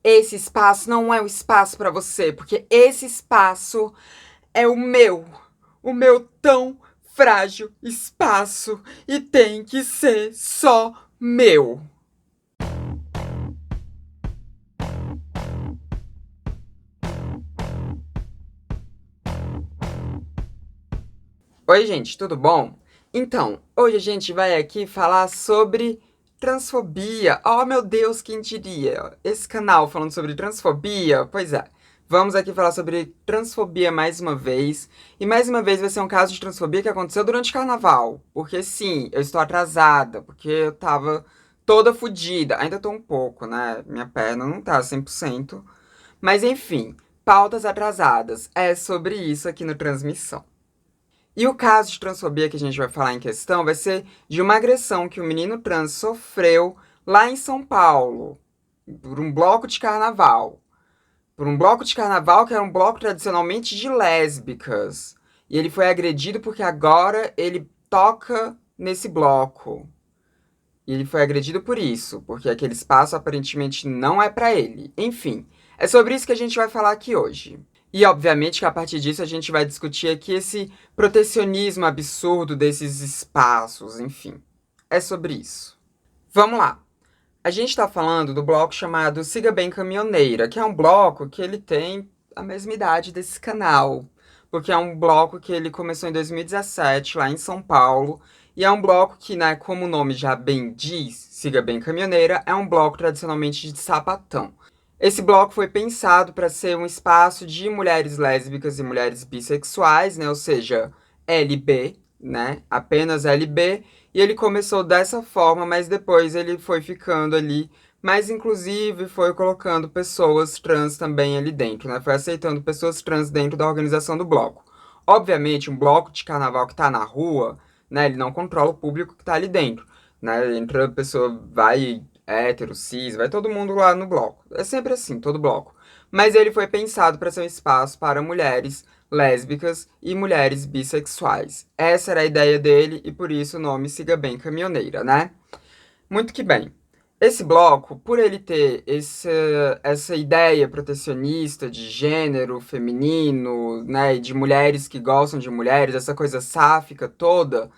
esse espaço não é um espaço pra você, porque esse espaço é o meu tão frágil espaço e tem que ser só meu. Oi, gente, tudo bom? Então, hoje a gente vai aqui falar sobre transfobia. Oh, meu Deus, quem diria? Esse canal falando sobre transfobia? Pois é. Vamos aqui falar sobre transfobia mais uma vez. E mais uma vez vai ser um caso de transfobia que aconteceu durante o carnaval. Porque sim, eu estou atrasada, porque eu tava toda fodida. Ainda tô um pouco, né? Minha perna não tá 100%. Mas enfim, pautas atrasadas. É sobre isso aqui no Transmissão. E o caso de transfobia que a gente vai falar em questão vai ser de uma agressão que o menino trans sofreu lá em São Paulo, por um bloco de carnaval. Por um bloco de carnaval que era um bloco tradicionalmente de lésbicas. E ele foi agredido porque agora ele toca nesse bloco. E ele foi agredido por isso, porque aquele espaço aparentemente não é pra ele. Enfim, é sobre isso que a gente vai falar aqui hoje. E obviamente que a partir disso a gente vai discutir aqui esse protecionismo absurdo desses espaços, enfim. É sobre isso. Vamos lá. A gente está falando do bloco chamado Siga Bem Caminhoneira, que é um bloco que ele tem a mesma idade desse canal. Porque é um bloco que ele começou em 2017, lá em São Paulo. E é um bloco que, né, como o nome já bem diz, Siga Bem Caminhoneira, é um bloco tradicionalmente de sapatão. Esse bloco foi pensado para ser um espaço de mulheres lésbicas e mulheres bissexuais, né? Ou seja, LB, né? Apenas LB. E ele começou dessa forma, mas depois ele foi ficando ali mais inclusive, foi colocando pessoas trans também ali dentro, né? Foi aceitando pessoas trans dentro da organização do bloco. Obviamente, um bloco de carnaval que tá na rua, né? Ele não controla o público que tá ali dentro, né? Entra a pessoa, vai hétero, cis, vai todo mundo lá no bloco. É sempre assim, todo bloco. Mas ele foi pensado para ser um espaço para mulheres lésbicas e mulheres bissexuais. Essa era a ideia dele e por isso o nome Siga Bem Caminhoneira, né? Muito que bem. Esse bloco, por ele ter essa ideia protecionista de gênero feminino, né, e de mulheres que gostam de mulheres, essa coisa sáfica toda,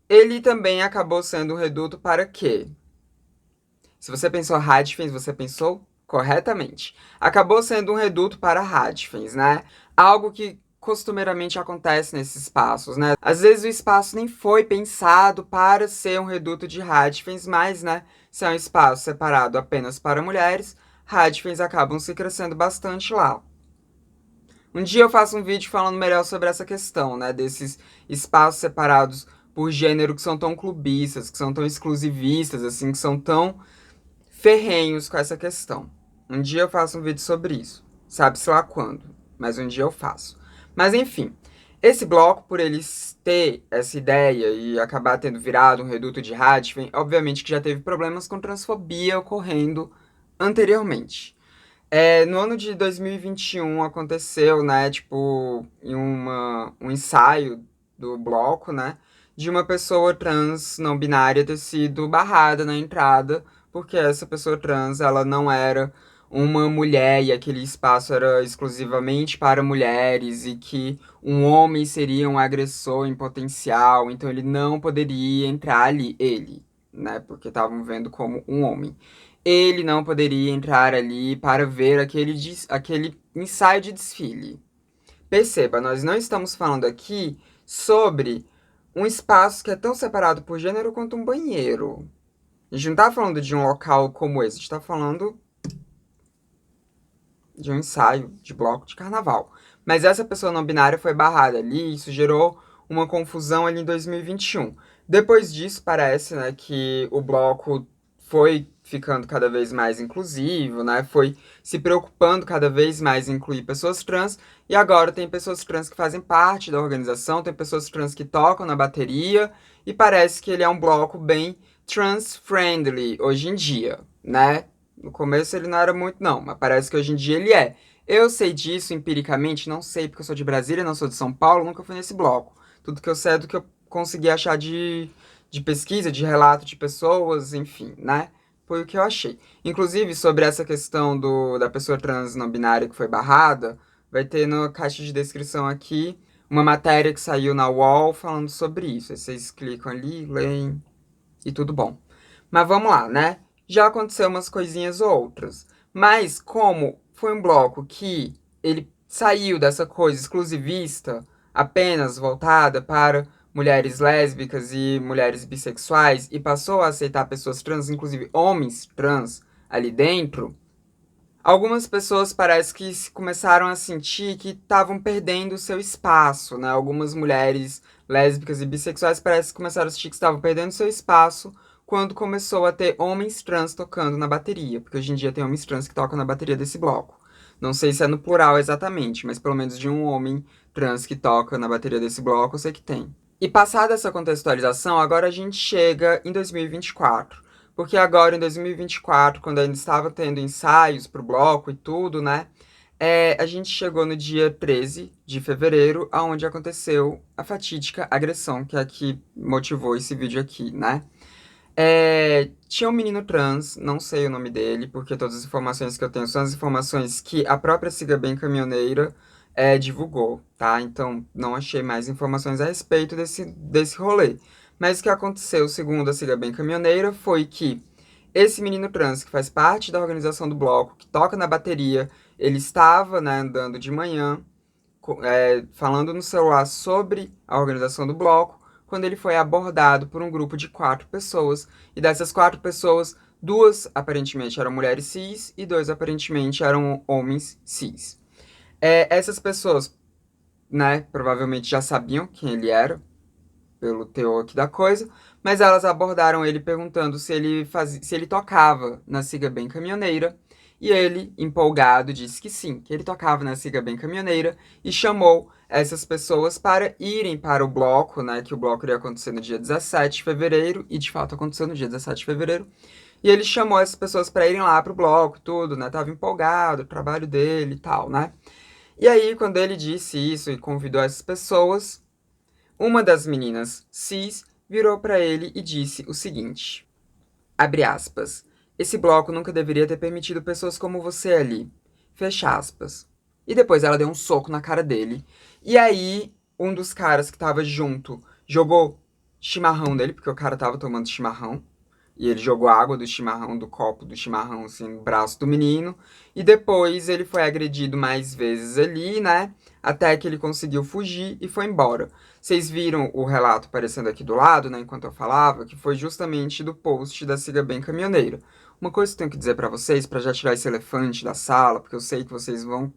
ele também acabou sendo um reduto para quê? Se você pensou Hadfens, você pensou corretamente. Acabou sendo um reduto para Hadfens, né? Algo que costumeiramente acontece nesses espaços, né? Às vezes o espaço nem foi pensado para ser um reduto de Hadfens, mas, né, se é um espaço separado apenas para mulheres, Hadfens acabam se crescendo bastante lá. Um dia eu faço um vídeo falando melhor sobre essa questão, né, desses espaços separados por gênero que são tão clubistas, que são tão exclusivistas, assim, que são tão ferrenhos com essa questão. Um dia eu faço um vídeo sobre isso. Sabe-se lá quando, mas um dia eu faço. Mas enfim, esse bloco, por eles ter essa ideia e acabar tendo virado um reduto de Hadfen, obviamente que já teve problemas com transfobia ocorrendo anteriormente. No ano de 2021 aconteceu, né, tipo, em um ensaio do bloco, né, de uma pessoa trans não binária ter sido barrada na entrada, porque essa pessoa trans, ela não era uma mulher e aquele espaço era exclusivamente para mulheres e que um homem seria um agressor em potencial, então ele não poderia entrar ali, ele, né, porque estavam vendo como um homem. Ele não poderia entrar ali para ver aquele ensaio de desfile. Perceba, nós não estamos falando aqui sobre um espaço que é tão separado por gênero quanto um banheiro. A gente não está falando de um local como esse, a gente está falando de um ensaio de bloco de carnaval. Mas essa pessoa não binária foi barrada ali, e isso gerou uma confusão ali em 2021. Depois disso, parece, né, que o bloco foi ficando cada vez mais inclusivo, né, foi se preocupando cada vez mais em incluir pessoas trans, e agora tem pessoas trans que fazem parte da organização, tem pessoas trans que tocam na bateria, e parece que ele é um bloco bem trans-friendly hoje em dia, né? No começo ele não era muito, não, mas parece que hoje em dia ele é. Eu sei disso empiricamente, não sei, porque eu sou de Brasília, não sou de São Paulo, nunca fui nesse bloco. Tudo que eu sei é do que eu consegui achar de pesquisa, de relato de pessoas, enfim, né? foi o que eu achei. Inclusive, sobre essa questão da pessoa trans não binária que foi barrada, vai ter na caixa de descrição aqui uma matéria que saiu na UOL falando sobre isso. Aí vocês clicam ali, leem e tudo bom. Mas vamos lá, né? Já aconteceu umas coisinhas outras. Mas como foi um bloco que ele saiu dessa coisa exclusivista, apenas voltada para mulheres lésbicas e mulheres bissexuais, e passou a aceitar pessoas trans, inclusive homens trans, ali dentro, algumas pessoas parece que começaram a sentir que estavam perdendo o seu espaço, né? Algumas mulheres lésbicas e bissexuais parece que começaram a sentir que estavam perdendo o seu espaço quando começou a ter homens trans tocando na bateria, porque hoje em dia tem homens trans que tocam na bateria desse bloco. Não sei se é no plural exatamente, mas pelo menos de um homem trans que toca na bateria desse bloco, eu sei que tem. E passada essa contextualização, agora a gente chega em 2024. Porque agora, em 2024, quando ainda estava tendo ensaios pro bloco e tudo, né? A gente chegou no dia 13 de fevereiro, aonde aconteceu a fatídica agressão, que é a que motivou esse vídeo aqui, né? Tinha um menino trans, não sei o nome dele, porque todas as informações que eu tenho são as informações que a própria Siga Bem Caminhoneira divulgou, tá? Então, não achei mais informações a respeito desse rolê. Mas o que aconteceu, segundo a Siga Bem Caminhoneira, foi que esse menino trans, que faz parte da organização do bloco, que toca na bateria, ele estava, né, andando de manhã, falando no celular sobre a organização do bloco, quando ele foi abordado por um grupo de 4 pessoas, e dessas 4 pessoas, 2 aparentemente eram mulheres cis e 2 aparentemente eram homens cis. Essas pessoas, né, provavelmente já sabiam quem ele era, pelo teor aqui da coisa, mas elas abordaram ele perguntando se ele tocava na Siga Bem Caminhoneira, e ele, empolgado, disse que sim, que ele tocava na Siga Bem Caminhoneira, e chamou essas pessoas para irem para o bloco, né, que o bloco iria acontecer no dia 17 de fevereiro, e de fato aconteceu no dia 17 de fevereiro, e ele chamou essas pessoas para irem lá pro bloco, tudo, né, tava empolgado, o trabalho dele e tal, né. E aí, quando ele disse isso e convidou essas pessoas, uma das meninas cis virou para ele e disse o seguinte, abre aspas, esse bloco nunca deveria ter permitido pessoas como você ali, fecha aspas. E depois ela deu um soco na cara dele. E aí, um dos caras que tava junto jogou chimarrão nele, porque o cara tava tomando chimarrão. E ele jogou água do chimarrão, do copo do chimarrão, assim, no braço do menino. E depois ele foi agredido mais vezes ali, né? Até que ele conseguiu fugir e foi embora. Vocês viram o relato aparecendo aqui do lado, né? Enquanto eu falava, que foi justamente do post da Siga Bem Caminhoneira. Uma coisa que eu tenho que dizer pra vocês, pra já tirar esse elefante da sala, porque eu sei que vocês vão...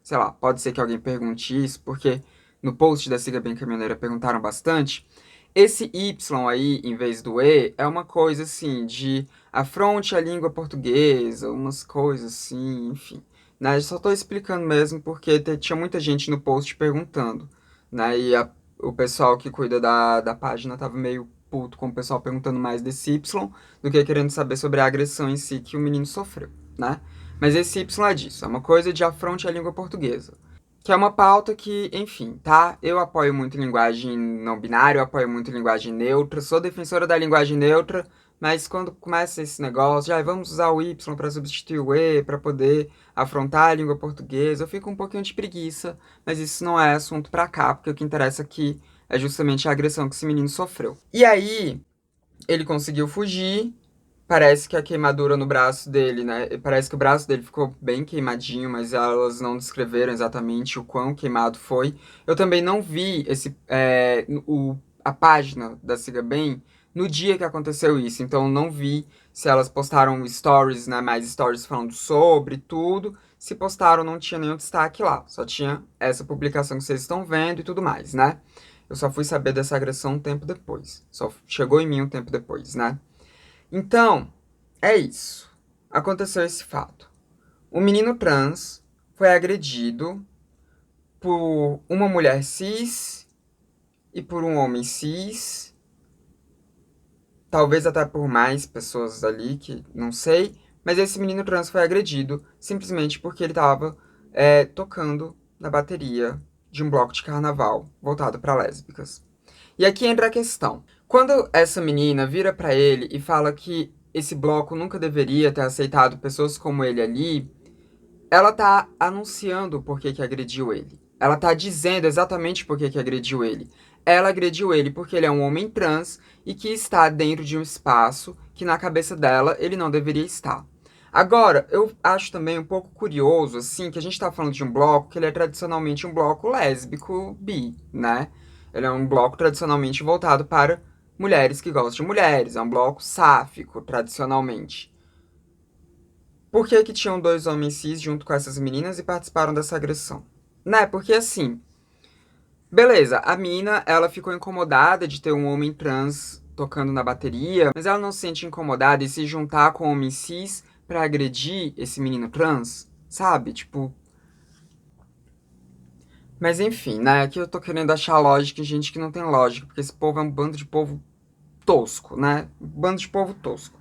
Sei lá, pode ser que alguém pergunte isso, porque no post da Siga Bem Caminhoneira perguntaram bastante. Esse Y aí, em vez do E, é uma coisa assim, de afronte à língua portuguesa, umas coisas assim, enfim. Né? Eu só tô explicando mesmo porque tinha muita gente no post perguntando, né? E o pessoal que cuida da página tava meio puto com o pessoal perguntando mais desse Y do que querendo saber sobre a agressão em si que o menino sofreu, né? Mas esse Y é disso, é uma coisa de afronte à língua portuguesa. Que é uma pauta que, enfim, tá? Eu apoio muito linguagem não binária, eu apoio muito linguagem neutra, sou defensora da linguagem neutra, mas quando começa esse negócio, já vamos usar o Y para substituir o E, para poder afrontar a língua portuguesa, eu fico um pouquinho de preguiça, mas isso não é assunto pra cá, porque o que interessa aqui é justamente a agressão que esse menino sofreu. E aí, ele conseguiu fugir. Parece que a queimadura no braço dele, né? Parece que o braço dele ficou bem queimadinho, mas elas não descreveram exatamente o quão queimado foi. Eu também não vi a página da Siga Bem no dia que aconteceu isso, então não vi se elas postaram stories, né? Mais stories falando sobre tudo. Se postaram, não tinha nenhum destaque lá, só tinha essa publicação que vocês estão vendo e tudo mais, né? Eu só fui saber dessa agressão um tempo depois. Só chegou em mim um tempo depois, né? Então, é isso. Aconteceu esse fato. O menino trans foi agredido por uma mulher cis e por um homem cis. Talvez até por mais pessoas ali, que não sei. Mas esse menino trans foi agredido simplesmente porque ele estava tocando na bateria de um bloco de carnaval voltado para lésbicas. E aqui entra a questão. Quando essa menina vira pra ele e fala que esse bloco nunca deveria ter aceitado pessoas como ele ali, ela tá anunciando por que que agrediu ele. Ela tá dizendo exatamente por que que agrediu ele. Ela agrediu ele porque ele é um homem trans e que está dentro de um espaço que na cabeça dela ele não deveria estar. Agora, eu acho também um pouco curioso, assim, que a gente tá falando de um bloco que ele é tradicionalmente um bloco lésbico bi, né? Ele é um bloco tradicionalmente voltado para mulheres que gostam de mulheres, é um bloco sáfico, tradicionalmente. Por que que tinham dois homens cis junto com essas meninas e participaram dessa agressão? Né? Porque assim, beleza, a mina, ela ficou incomodada de ter um homem trans tocando na bateria, mas ela não se sente incomodada em se juntar com homens cis pra agredir esse menino trans, sabe? Tipo, mas enfim, né? Aqui eu tô querendo achar lógica em gente que não tem lógica, porque esse povo é um bando de povo tosco, né? Um bando de povo tosco.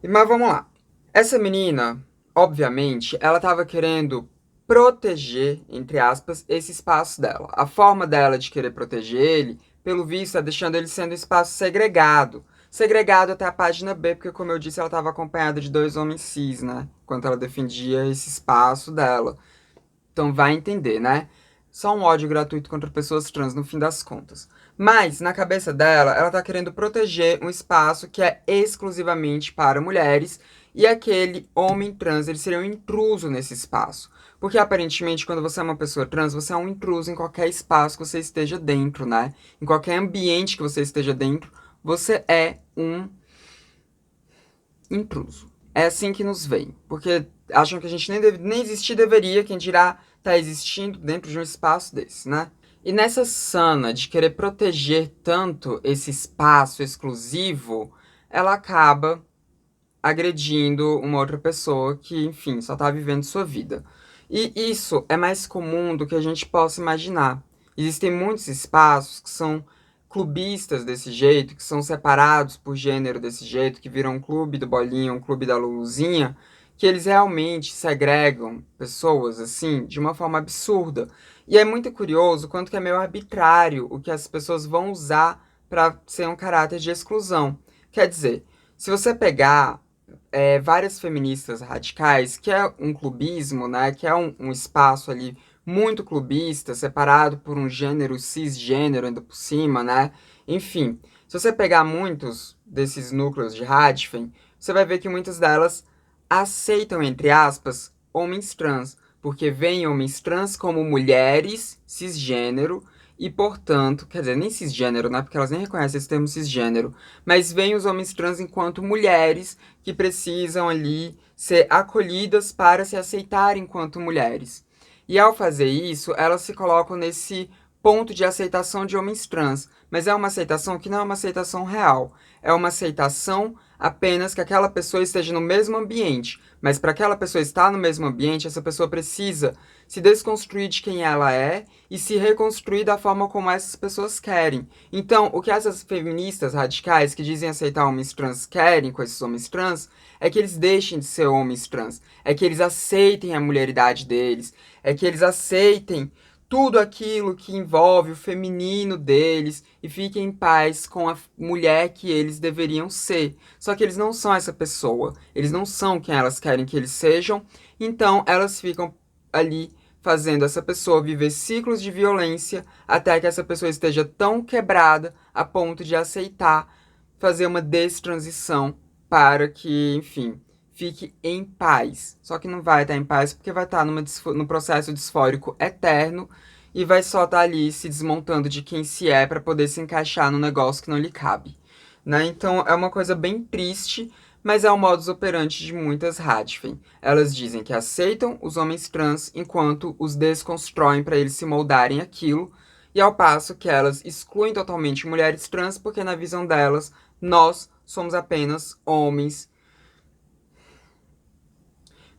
Mas vamos lá. Essa menina, obviamente, ela tava querendo proteger, entre aspas, esse espaço dela. A forma dela de querer proteger ele, pelo visto, é deixando ele sendo um espaço segregado. Segregado até a página B, porque, como eu disse, ela estava acompanhada de dois homens cis, né? Enquanto ela defendia esse espaço dela. Então vai entender, né? Só um ódio gratuito contra pessoas trans no fim das contas. Mas, na cabeça dela, ela tá querendo proteger um espaço que é exclusivamente para mulheres e aquele homem trans, ele seria um intruso nesse espaço. Porque aparentemente, quando você é uma pessoa trans, você é um intruso em qualquer espaço que você esteja dentro, né? Em qualquer ambiente que você esteja dentro, você é um intruso. É assim que nos veem, porque acham que a gente nem existir deveria, quem dirá tá existindo dentro de um espaço desse, né? E nessa sana de querer proteger tanto esse espaço exclusivo, ela acaba agredindo uma outra pessoa que, enfim, só tá vivendo sua vida. E isso é mais comum do que a gente possa imaginar. Existem muitos espaços que são clubistas desse jeito, que são separados por gênero desse jeito, que viram um clube do Bolinha, um clube da Luluzinha, que eles realmente segregam pessoas assim de uma forma absurda. E é muito curioso quanto que é meio arbitrário o que as pessoas vão usar para ser um caráter de exclusão. Quer dizer, se você pegar várias feministas radicais, que é um clubismo, né? Que é um espaço ali muito clubista, separado por um gênero cisgênero ainda por cima, né? Enfim, se você pegar muitos desses núcleos de Radfem, você vai ver que muitas delas aceitam, entre aspas, homens trans, porque veem homens trans como mulheres cisgênero e, portanto, quer dizer, nem cisgênero, né? Porque elas nem reconhecem esse termo cisgênero, mas veem os homens trans enquanto mulheres que precisam ali ser acolhidas para se aceitar enquanto mulheres. E ao fazer isso, elas se colocam nesse ponto de aceitação de homens trans, mas é uma aceitação que não é uma aceitação real, é uma aceitação apenas que aquela pessoa esteja no mesmo ambiente, mas para aquela pessoa estar no mesmo ambiente, essa pessoa precisa se desconstruir de quem ela é e se reconstruir da forma como essas pessoas querem. Então, o que essas feministas radicais que dizem aceitar homens trans querem com esses homens trans é que eles deixem de ser homens trans, é que eles aceitem a mulheridade deles, é que eles aceitem tudo aquilo que envolve o feminino deles e fiquem em paz com a mulher que eles deveriam ser. Só que eles não são essa pessoa, eles não são quem elas querem que eles sejam, então elas ficam ali fazendo essa pessoa viver ciclos de violência até que essa pessoa esteja tão quebrada a ponto de aceitar fazer uma destransição para que, enfim, fique em paz. Só que não vai estar em paz porque vai estar no processo disfórico eterno e vai só estar ali se desmontando de quem se é para poder se encaixar no negócio que não lhe cabe. Né? Então é uma coisa bem triste, mas é o modus operandi de muitas Radfem. Elas dizem que aceitam os homens trans enquanto os desconstroem para eles se moldarem aquilo, e ao passo que elas excluem totalmente mulheres trans porque na visão delas nós somos apenas homens.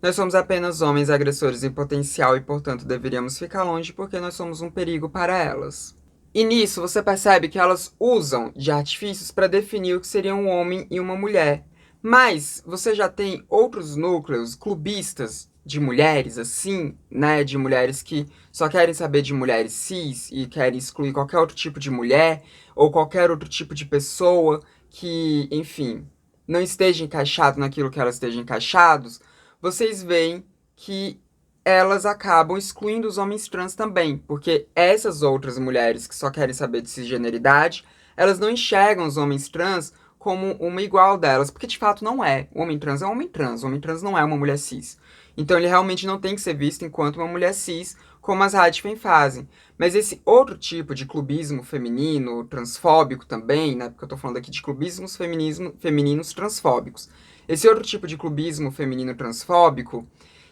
Nós somos apenas homens agressores em potencial e, portanto, deveríamos ficar longe porque nós somos um perigo para elas. E nisso você percebe que elas usam de artifícios para definir o que seria um homem e uma mulher. Mas você já tem outros núcleos clubistas de mulheres, assim, né? De mulheres que só querem saber de mulheres cis e querem excluir qualquer outro tipo de mulher ou qualquer outro tipo de pessoa que, enfim, não esteja encaixado naquilo que elas estejam encaixados, vocês veem que elas acabam excluindo os homens trans também, porque essas outras mulheres que só querem saber de cisgeneridade, elas não enxergam os homens trans como uma igual delas, porque de fato não é. O homem trans é um homem trans, o homem trans não é uma mulher cis. Então ele realmente não tem que ser visto enquanto uma mulher cis, como as Radfem fazem. Mas esse outro tipo de clubismo feminino, transfóbico também, né? Porque eu tô falando aqui de clubismos femininos transfóbicos. Esse outro tipo de clubismo feminino transfóbico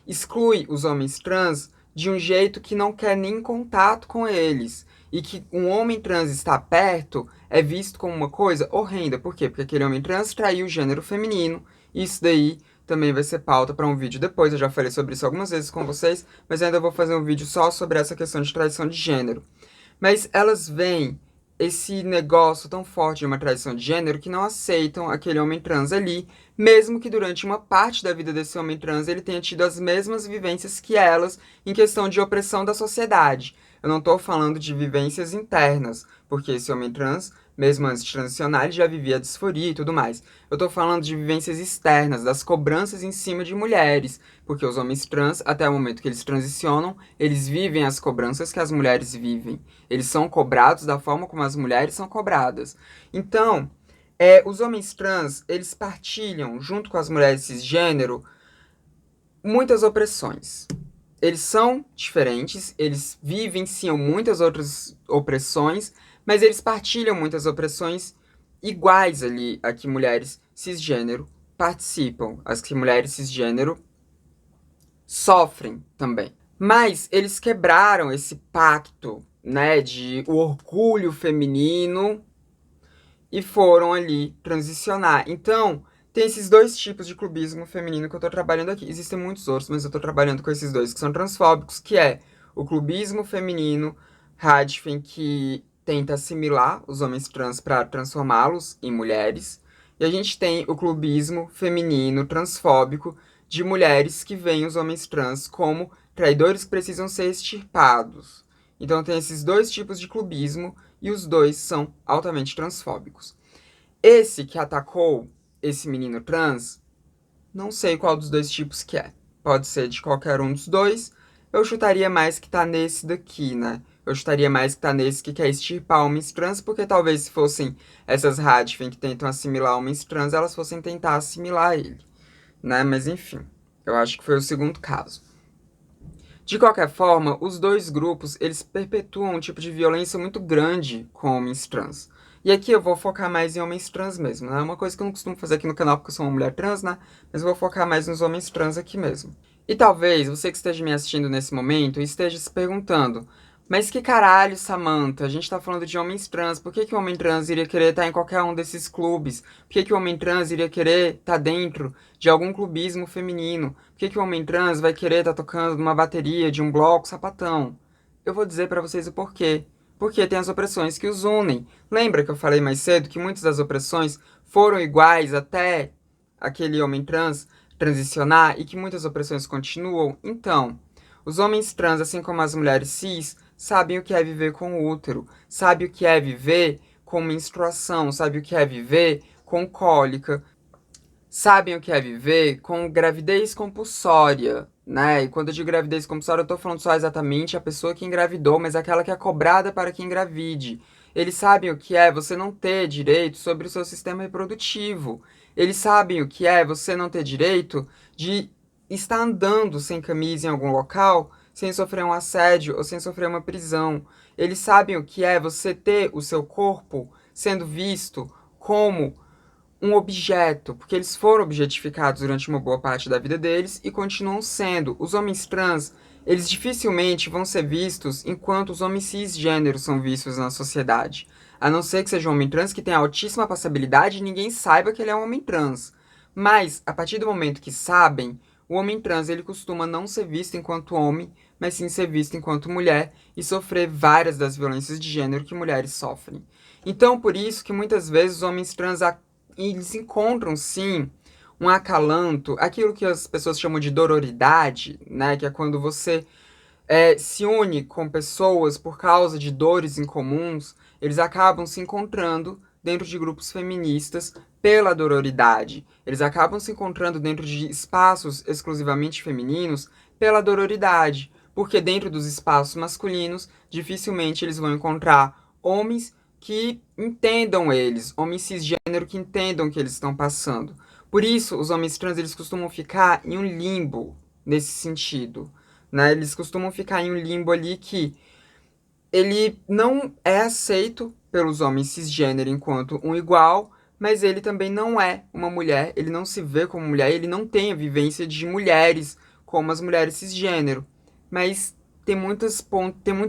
exclui os homens trans de um jeito que não quer nem contato com eles. E que um homem trans estar perto é visto como uma coisa horrenda. Por quê? Porque aquele homem trans traiu o gênero feminino. E isso daí também vai ser pauta para um vídeo depois. Eu já falei sobre isso algumas vezes com vocês, mas ainda vou fazer um vídeo só sobre essa questão de traição de gênero. Mas elas veem esse negócio tão forte de uma traição de gênero que não aceitam aquele homem trans ali, mesmo que durante uma parte da vida desse homem trans ele tenha tido as mesmas vivências que elas em questão de opressão da sociedade. Eu não estou falando de vivências internas, porque esse homem trans, mesmo antes de transicionar, ele já vivia disforia e tudo mais. Eu estou falando de vivências externas, das cobranças em cima de mulheres, porque os homens trans, até o momento que eles transicionam, eles vivem as cobranças que as mulheres vivem. Eles são cobrados da forma como as mulheres são cobradas. Então, os homens trans, eles partilham, junto com as mulheres cisgênero, muitas opressões. Eles são diferentes, eles vivenciam muitas outras opressões, mas eles partilham muitas opressões iguais ali a que mulheres cisgênero participam, as que mulheres cisgênero sofrem também. Mas eles quebraram esse pacto, né, de o orgulho feminino e foram ali transicionar. Então, tem esses dois tipos de clubismo feminino que eu tô trabalhando aqui. Existem muitos outros, mas eu tô trabalhando com esses dois que são transfóbicos, que é o clubismo feminino Radfem, que tenta assimilar os homens trans para transformá-los em mulheres. E a gente tem o clubismo feminino transfóbico de mulheres que veem os homens trans como traidores que precisam ser extirpados. Então tem esses dois tipos de clubismo e os dois são altamente transfóbicos. Esse que atacou esse menino trans, não sei qual dos dois tipos que é. Pode ser de qualquer um dos dois. Eu chutaria mais que tá nesse daqui, né? Eu chutaria mais que tá nesse que quer extirpar homens trans, porque talvez se fossem essas Radfem que tentam assimilar homens trans, elas fossem tentar assimilar ele, né? Mas enfim, eu acho que foi o segundo caso. De qualquer forma, os dois grupos, eles perpetuam um tipo de violência muito grande com homens trans. E aqui eu vou focar mais em homens trans mesmo, né? É uma coisa que eu não costumo fazer aqui no canal porque eu sou uma mulher trans, né? Mas eu vou focar mais nos homens trans aqui mesmo. E talvez você que esteja me assistindo nesse momento esteja se perguntando: mas que caralho, Samantha? A gente tá falando de homens trans. Por que que o homem trans iria querer estar em qualquer um desses clubes? Por que que o homem trans iria querer estar dentro de algum clubismo feminino? Por que que o homem trans vai querer estar tocando numa bateria de um bloco sapatão? Eu vou dizer pra vocês o porquê. Porque tem as opressões que os unem. Lembra que eu falei mais cedo que muitas das opressões foram iguais até aquele homem trans transicionar e que muitas opressões continuam? Então, os homens trans, assim como as mulheres cis, sabem o que é viver com o útero, sabem o que é viver com menstruação, sabem o que é viver com cólica, sabem o que é viver com gravidez compulsória, né? E quando eu digo gravidez compulsória, eu tô falando só exatamente a pessoa que engravidou, mas aquela que é cobrada para que engravide. Eles sabem o que é você não ter direito sobre o seu sistema reprodutivo. Eles sabem o que é você não ter direito de estar andando sem camisa em algum local, sem sofrer um assédio ou sem sofrer uma prisão. Eles sabem o que é você ter o seu corpo sendo visto como um objeto, porque eles foram objetificados durante uma boa parte da vida deles e continuam sendo. Os homens trans, eles dificilmente vão ser vistos enquanto os homens cisgêneros são vistos na sociedade. A não ser que seja um homem trans que tenha altíssima passabilidade e ninguém saiba que ele é um homem trans. Mas, a partir do momento que sabem, o homem trans ele costuma não ser visto enquanto homem, mas sim ser visto enquanto mulher e sofrer várias das violências de gênero que mulheres sofrem. Então, por isso que muitas vezes os homens trans eles encontram, sim, um acalanto, aquilo que as pessoas chamam de dororidade, né? Que é quando você se une com pessoas por causa de dores incomuns, eles acabam se encontrando dentro de grupos feministas pela dororidade. Eles acabam se encontrando dentro de espaços exclusivamente femininos pela dororidade, porque dentro dos espaços masculinos, dificilmente eles vão encontrar homens que entendam eles, homens cisgênero que entendam o que eles estão passando. Por isso, os homens trans eles costumam ficar em um limbo nesse sentido, né? Eles costumam ficar em um limbo ali que ele não é aceito pelos homens cisgênero enquanto um igual, mas ele também não é uma mulher, ele não se vê como mulher, ele não tem a vivência de mulheres como as mulheres cisgênero. Mas tem muitos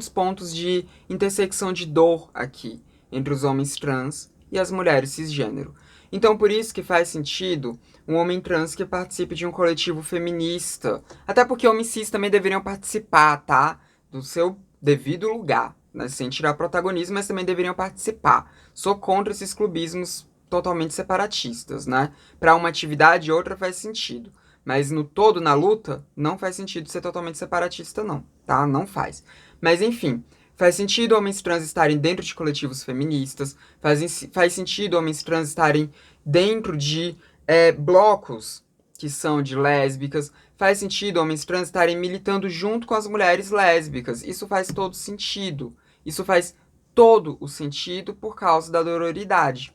pontos de intersecção de dor aqui entre os homens trans e as mulheres cisgênero. Então, por isso que faz sentido um homem trans que participe de um coletivo feminista. Até porque homens cis também deveriam participar, tá? Do seu devido lugar, né? Sem tirar protagonismo, mas também deveriam participar. Sou contra esses clubismos totalmente separatistas, né? Para uma atividade e outra faz sentido. Mas no todo, na luta, não faz sentido ser totalmente separatista, não, tá? Não faz. Mas enfim, faz sentido homens trans estarem dentro de coletivos feministas, faz sentido homens trans estarem dentro de blocos que são de lésbicas, faz sentido homens trans estarem militando junto com as mulheres lésbicas. Isso faz todo sentido. Isso faz todo o sentido por causa da sororidade.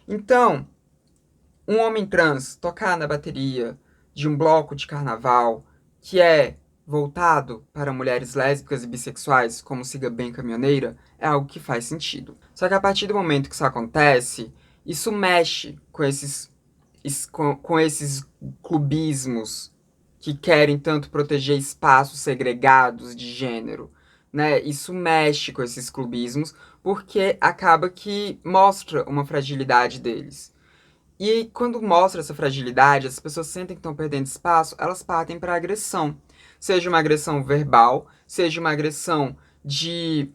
Então, um homem trans tocar na bateria de um bloco de carnaval que é voltado para mulheres lésbicas e bissexuais, como Siga Bem Caminhoneira, é algo que faz sentido. Só que a partir do momento que isso acontece, isso mexe com esses clubismos que querem tanto proteger espaços segregados de gênero, né? Isso mexe com esses clubismos porque acaba que mostra uma fragilidade deles. E quando mostra essa fragilidade, as pessoas sentem que estão perdendo espaço, elas partem para agressão. Seja uma agressão verbal, seja uma agressão de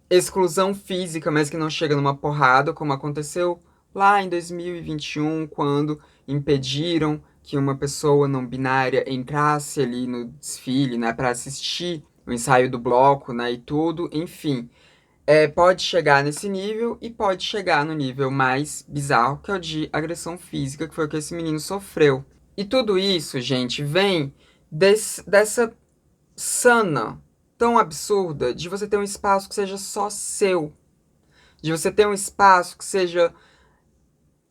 exclusão física, mas que não chega numa porrada, como aconteceu lá em 2021, quando impediram que uma pessoa não binária entrasse ali no desfile, né, para assistir o ensaio do bloco, né, e tudo, enfim. Pode chegar nesse nível e pode chegar no nível mais bizarro, que é o de agressão física, que foi o que esse menino sofreu. E tudo isso, gente, vem dessa sana tão absurda de você ter um espaço que seja só seu. De você ter um espaço que seja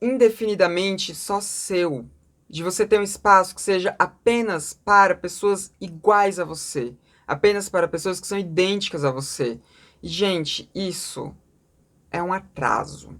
indefinidamente só seu. De você ter um espaço que seja apenas para pessoas iguais a você. Apenas para pessoas que são idênticas a você. E, gente, isso é um atraso.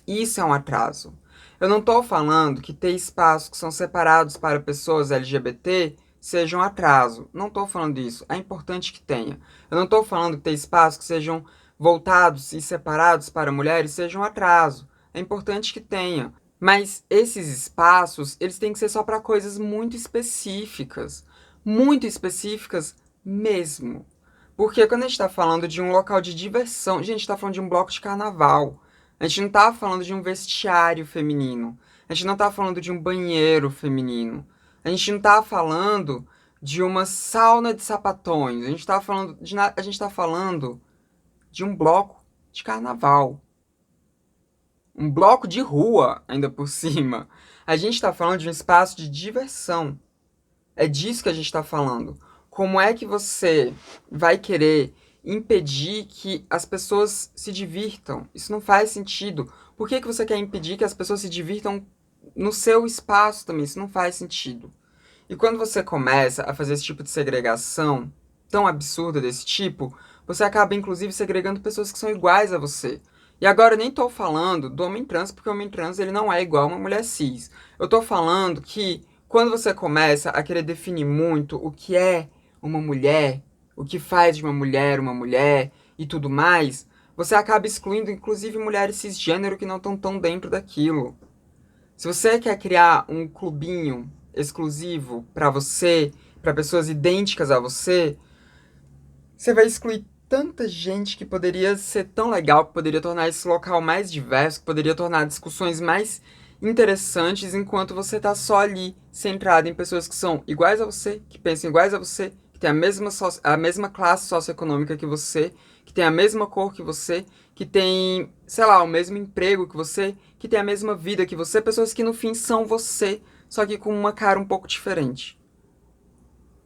Isso é um atraso. Eu não tô falando que ter espaços que são separados para pessoas LGBT seja um atraso. Não tô falando isso. É importante que tenha. Eu não tô falando que ter espaços que sejam voltados e separados para mulheres seja um atraso. É importante que tenha. Mas esses espaços, eles têm que ser só para coisas muito específicas. Muito específicas mesmo. Porque quando a gente tá falando de um local de diversão, a gente tá falando de um bloco de carnaval. A gente não tá falando de um vestiário feminino. A gente não tá falando de um banheiro feminino. A gente não tá falando de uma sauna de sapatões. A gente tá falando de um bloco de carnaval. Um bloco de rua, ainda por cima. A gente tá falando de um espaço de diversão. É disso que a gente está falando. Como é que você vai querer impedir que as pessoas se divirtam? Isso não faz sentido. Por que você quer impedir que as pessoas se divirtam no seu espaço também? Isso não faz sentido. E quando você começa a fazer esse tipo de segregação tão absurda desse tipo, você acaba inclusive segregando pessoas que são iguais a você. E agora eu nem tô falando do homem trans, porque o homem trans ele não é igual a uma mulher cis. Eu tô falando que quando você começa a querer definir muito o que é uma mulher, o que faz de uma mulher e tudo mais, você acaba excluindo inclusive mulheres cisgênero que não estão tão dentro daquilo. Se você quer criar um clubinho exclusivo para você, para pessoas idênticas a você, você vai excluir tanta gente que poderia ser tão legal, que poderia tornar esse local mais diverso, que poderia tornar discussões mais interessantes, enquanto você tá só ali, centrado em pessoas que são iguais a você, que pensam iguais a você, que tem a mesma classe socioeconômica que você, que tem a mesma cor que você, que tem, sei lá, o mesmo emprego que você, que tem a mesma vida que você, pessoas que no fim são você, só que com uma cara um pouco diferente.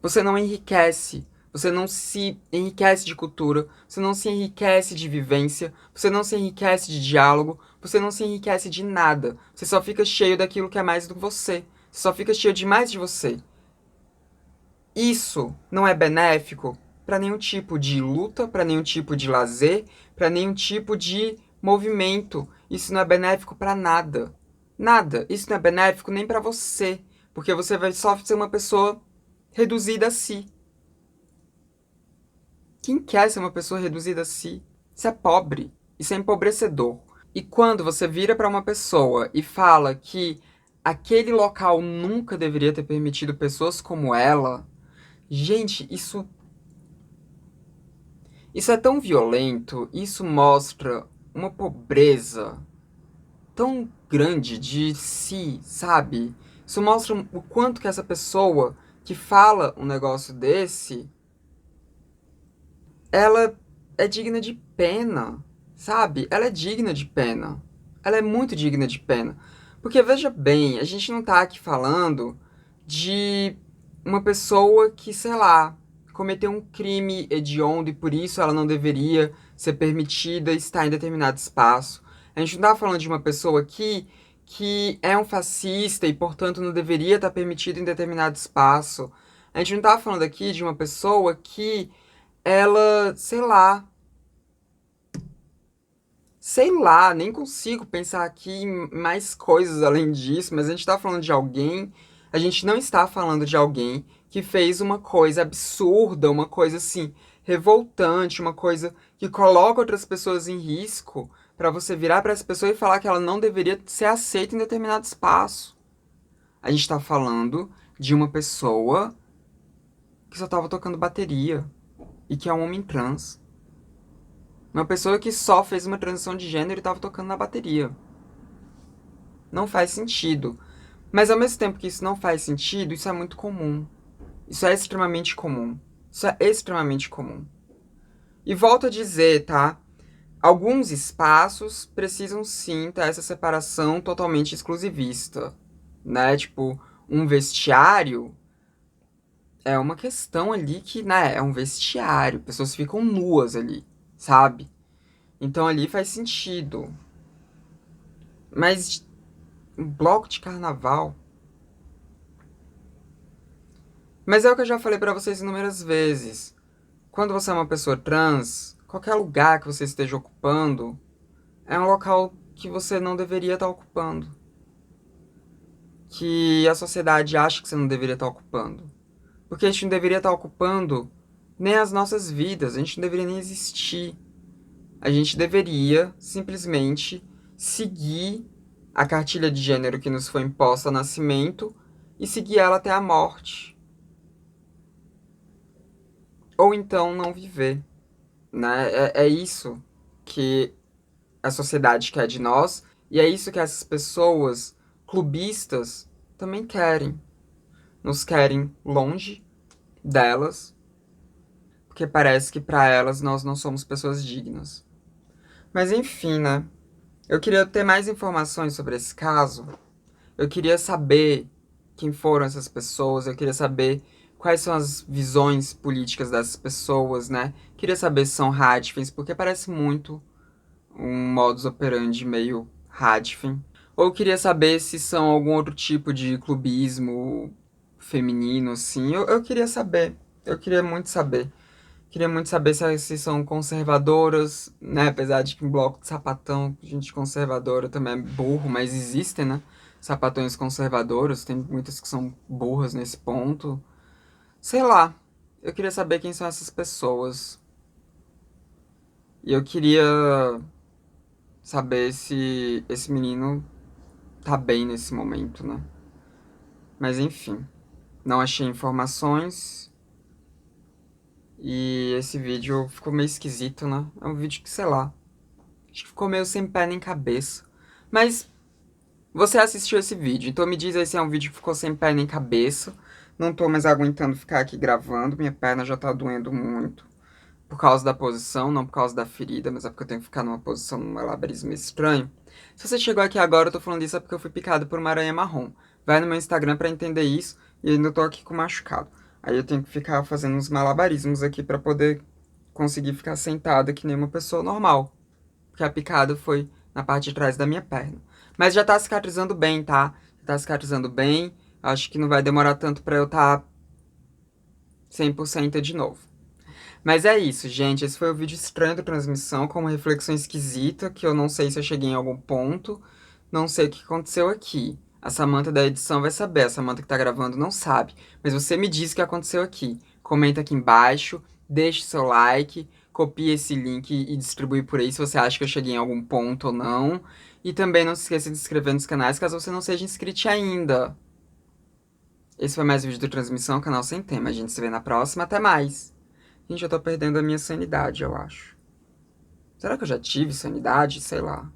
Você não enriquece, você não se enriquece de cultura, você não se enriquece de vivência, você não se enriquece de diálogo, você não se enriquece de nada. Você só fica cheio daquilo que é mais do que você. Você só fica cheio de mais de você. Isso não é benéfico para nenhum tipo de luta, para nenhum tipo de lazer, para nenhum tipo de movimento. Isso não é benéfico para nada. Nada. Isso não é benéfico nem para você, porque você vai só ser uma pessoa reduzida a si. Quem quer ser uma pessoa reduzida a si? Isso é pobre. Isso é empobrecedor. E quando você vira para uma pessoa e fala que aquele local nunca deveria ter permitido pessoas como ela, gente, isso é tão violento, isso mostra uma pobreza tão grande de si, sabe? Isso mostra o quanto que essa pessoa que fala um negócio desse, ela é digna de pena, sabe? Ela é digna de pena. Ela é muito digna de pena. Porque veja bem, a gente não tá aqui falando de uma pessoa que, sei lá, cometeu um crime hediondo e por isso ela não deveria ser permitida estar em determinado espaço. A gente não tá falando de uma pessoa aqui que é um fascista e, portanto, não deveria estar permitida em determinado espaço. A gente não tá falando aqui de uma pessoa que ela, sei lá, nem consigo pensar aqui em mais coisas além disso, mas a gente tá falando de alguém, a gente não está falando de alguém que fez uma coisa absurda, uma coisa assim, revoltante, uma coisa que coloca outras pessoas em risco pra você virar pra essa pessoa e falar que ela não deveria ser aceita em determinado espaço. A gente tá falando de uma pessoa que só tava tocando bateria e que é um homem trans. Uma pessoa que só fez uma transição de gênero e tava tocando na bateria. Não faz sentido. Mas ao mesmo tempo que isso não faz sentido, isso é muito comum. Isso é extremamente comum. Isso é extremamente comum. E volto a dizer, tá? Alguns espaços precisam sim ter essa separação totalmente exclusivista, né? Tipo, um vestiário é uma questão ali que, né, é um vestiário. Pessoas ficam nuas ali, sabe? Então ali faz sentido. Mas um bloco de carnaval. Mas é o que eu já falei pra vocês inúmeras vezes. Quando você é uma pessoa trans, qualquer lugar que você esteja ocupando é um local que você não deveria estar ocupando. Que a sociedade acha que você não deveria estar ocupando. Porque a gente não deveria estar ocupando nem as nossas vidas, a gente não deveria nem existir. A gente deveria simplesmente seguir a cartilha de gênero que nos foi imposta ao nascimento e seguir ela até a morte. Ou então não viver, né? É isso que a sociedade quer de nós e é isso que essas pessoas clubistas também querem. Nos querem longe delas, porque parece que para elas nós não somos pessoas dignas. Mas enfim, né? Eu queria ter mais informações sobre esse caso. Eu queria saber quem foram essas pessoas, eu queria saber quais são as visões políticas dessas pessoas, né? Queria saber se são Hadfins, porque parece muito um modus operandi meio Hadfin. Ou eu queria saber se são algum outro tipo de clubismo feminino, assim. Eu queria saber. Eu queria muito saber. Queria muito saber se são conservadoras, né? Apesar de que um bloco de sapatão, gente conservadora também é burro, mas existem, né? Sapatões conservadoras, tem muitas que são burras nesse ponto. Sei lá. Eu queria saber quem são essas pessoas. E eu queria saber se esse menino tá bem nesse momento, né? Mas enfim, não achei informações. E esse vídeo ficou meio esquisito, né? É um vídeo que, sei lá, acho que ficou meio sem pé nem cabeça. Mas você assistiu esse vídeo, então me diz aí se é um vídeo que ficou sem pé nem cabeça. Não tô mais aguentando ficar aqui gravando, minha perna já tá doendo muito. Por causa da posição, não por causa da ferida, mas é porque eu tenho que ficar numa posição, num malabarismo estranho. Se você chegou aqui agora, eu tô falando isso é porque eu fui picado por uma aranha marrom. Vai no meu Instagram pra entender isso, e ainda tô aqui com machucado. Aí eu tenho que ficar fazendo uns malabarismos aqui pra poder conseguir ficar sentada que nem uma pessoa normal. Porque a picada foi na parte de trás da minha perna. Mas já tá cicatrizando bem, tá? Já tá cicatrizando bem. Acho que não vai demorar tanto pra eu tá 100% de novo. Mas é isso, gente. Esse foi o vídeo estranho da transmissão, com uma reflexão esquisita, que eu não sei se eu cheguei em algum ponto. Não sei o que aconteceu aqui. A Samantha da edição vai saber, a Samantha que tá gravando não sabe. Mas você me diz o que aconteceu aqui. Comenta aqui embaixo, deixe seu like, copie esse link e distribui por aí se você acha que eu cheguei em algum ponto ou não. E também não se esqueça de se inscrever nos canais caso você não seja inscrito ainda. Esse foi mais um vídeo do Transmissão, canal sem tema. A gente se vê na próxima. Até mais! Gente, eu tô perdendo a minha sanidade, eu acho. Será que eu já tive sanidade? Sei lá.